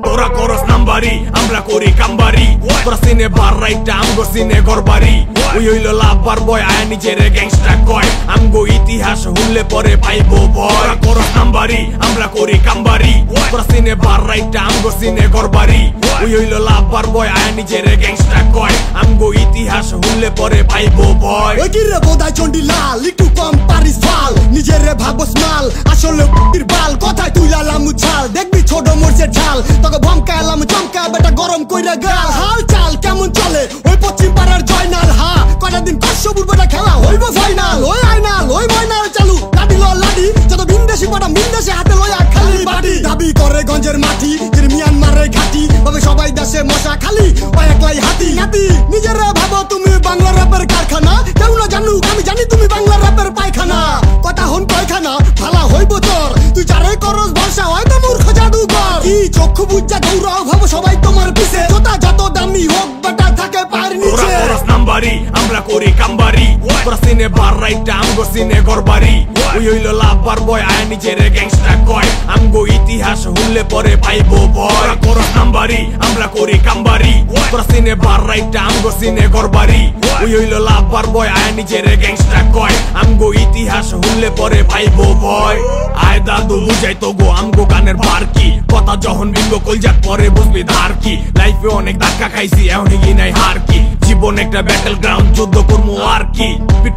তোরা করস নাম্বারি আমরা করি কাম্বারি তোরা সিনে বার রাইটা আমগো সিনে গরবারি ওই হইল লাভবার বয় আয়া নিজের গ্যাংস্টার কয় আমগো ইতিহাস হুললে পরে পাইবো ভয় করস নাম্বারি আমরা করি কাম্বারি তোরা সিনে বার রাইটা আমগো সিনে গরবারি ওই হইল লাভবার বয় আয়া নিজের গ্যাংস্টার কয় আমগো ইতিহাস হুললে পরে পাইবো ভয় ওই কি রে বোধাই চন্ডি লাল একটু কম পারিস ফাল নিজের রে ভাবস মাল আসলে বাল কথায় তুই লালাম ছাল দেখবি ছোট মোরসের ঝাল তোকে ভমকালাম চমকা বেটা গরম কইরা গাল হাল চাল কেমন চলে ওই পশ্চিম পাড়ার জয়নাল হা কটা দিন কষ্টপুর বেটা খেলা হইব ফাইনাল ওই আইনাল ওই ময়নাল চালু লাডি লাডি যত বিন্দেশি পাটা বিন্দেশি হাতে লয়া খালি বাটি দাবি করে গঞ্জের মাটি যিনি মিয়ানমারের ঘাটি তবে সবাই দেশে মশা খালি ওই একলাই হাতি হাতি নিজের ভাবো তুমি বাংলা র্যাপের কারখানা কেউ না জানুক আমি জানি তুমি বাংলা র্যাপের পায়খানা কথা হন পায়খানা ভালা হইব তোর তুই যারে করস ভরসা হয়তো মূর্খ জাদুঘর কি চক্ষু বুঝা দৌড়াও ভাবো সবাই তোমার পিছে জোতা যত দামি হোক বেটা থাকে পায়ের নিচে নাম্বারি আমরা করি কাম্বারি তোরা সিনে বার রাইটা আমগো সিনে গরবারি ওই হইল লাভবার বয় আয়া নিজের গ্যাংস্টার কয় আমগো ইতিহাস হুললে পরে পাইবো ভয় করস নাম্বারি আমরা করি কাম্বারি তোরা সিনে বার রাইটা আমগো সিনে গরবারি ওই হইল লাভবার বয় আয়া নিজের গ্যাংস্টার কয় আমগো ইতিহাস হুললে পরে পাইবো ভয় আয় দাদু বুঝাই তো গো আমগো গানের বার কি কথা যখন বিঙ্গো কলজাত পরে বুঝবি ধার কি লাইফে অনেক ধাক্কা খাইছি এখন কি নাই হার কি জীবন একটা ব্যাটল গ্রাউন্ড যুদ্ধ করবো আর কি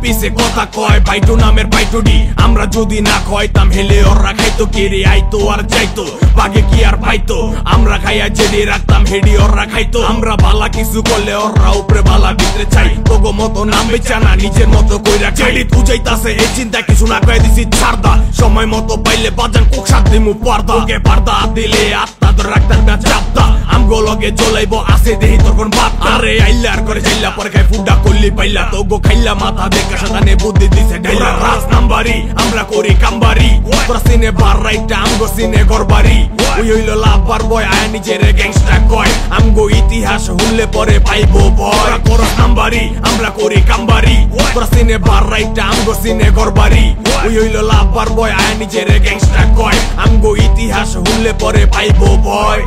পিছে কথা কয় বাইটু নামের বাইটুডি আমরা যদি না খাইতাম হেলে ওরা খাইতো কেড়ে আইতো আর যাইতো বাগে কি আর পাইতো আমরা খাইয়া জেডি রাখতাম হেডি ওরা খাইতো আমরা বালা কিছু করলে ওরা উপরে বালা ভিতরে চাই তোগো মতো নাম বেচা না নিজের মতো কইরা জেডি তুজাইতাছে এই চিন্তা কিছু না কয়ে দিছি ছাড়দা সময় মতো পাইলে বাজান কোক সাত দিমু পর্দা ওকে পর্দা দিলে আত্মা ধরে রাখতাম না চাপদা আমগো লগে জ্বলাইবো আসে দেহি তোর কোন বাপ আরে আইলার করে চাইলা পরে খাই ফুডা করলি পাইলা তোগো খাইলা মাথা দেখা সাদানে বুদ্ধি দিছে ঢাইলা রাজ নাম্বারি আমরা করি কাম্বারি তোরা সিনে বার রাইটা আমগো সিনে গরবারি ওই হইল লাভবার বয় আয়া নিজের গ্যাংস্টার কয় আমগো ইতিহাস হুললে পরে পাইবো ভয় করস নাম্বারি আমরা করি কাম্বারি তোরা সিনে বার রাইটা আমগো সিনে গরবারি ওই হইল লাভবার বয় আয়া নিজের গ্যাংস্টার কয় আমগো ইতিহাস হুললে পরে পাইবো ভয়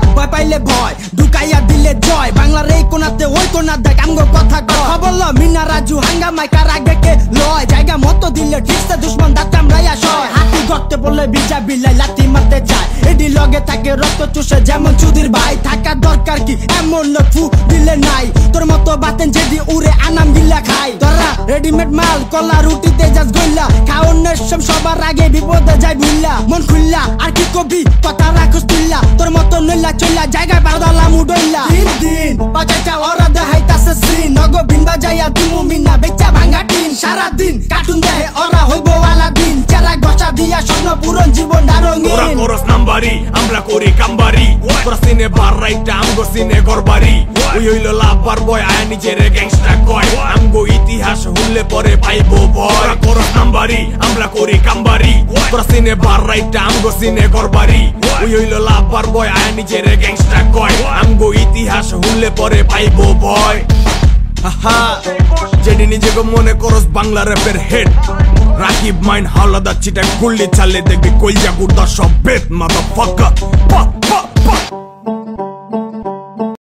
ভয় পাইলে ভয় ঢুকাইয়া দিলে জয় বাংলার এই কোনাতে ওই কোনা দেখ আমগো কথা কয় বললো মিনা রাজু হাঙ্গামায় কার আগে কে লয় জায়গা মতো দিলে ঠিকছে দুশ্মন দাঁত কামড়াইয়া সয় হাতি ধরতে বললে বিজা বিলাই লাথি মারতে চায় এডি লগে থাকে রক্ত চুষে যেমন চুদির ভাই থাকার দরকার কি এমন ফু দিলে নাই তোর মতো বাতেন যেদি উড়ে আনাম গিল্লা খাই ধরা রেডিমেড মাল কলা রুটিতে যাস গইলা খাওয়ানোর সবার আগে বিপদে যায় ভুল্লা মন খুললা আর কি কবি কথা রাখস তুললা তোর মতো নইলা চললা জায়গায় বারদালাম উডইলা দিন দিন বাজাইটা ওরা দেখাইতাছে সিন নগো বিন বাজাইয়া দিমু মিনা বেচা ভাঙা টিন সারা দিন কার্টুন দেহে ওরা হইবো ওয়ালা দিন চারা গসা দিয়া স্বপ্ন পূরণ জীবন রঙিন তোরা করস নাম্বারি আমরা করি কাম্বারি তোরা সিনে বার রাইটা আমগো সিনে গরবারি ওই হইল লাভবার বয় আয়া নিজের গ্যাংস্টার কয় আমগো ইতিহাস হুললে পরে পাইবো ভয় করস নাম্বারি আমরা করি কাম্বারি তোরা সিনে বার রাইটা আমগো সিনে গরবারি ওই হইল লাভবার বয় আয়া নিজের গ্যাংস্টার কয় আমগো ইতিহাস হুললে পরে পাইবো ভয় যেটি নিজেকে মনে করস বাংলা র্যাপের হেড রাকিব মাইন হাওলাদার চিটা গুল্লি চালে দেখবি কইজা গুড়দা সব বেত মাদারফাকার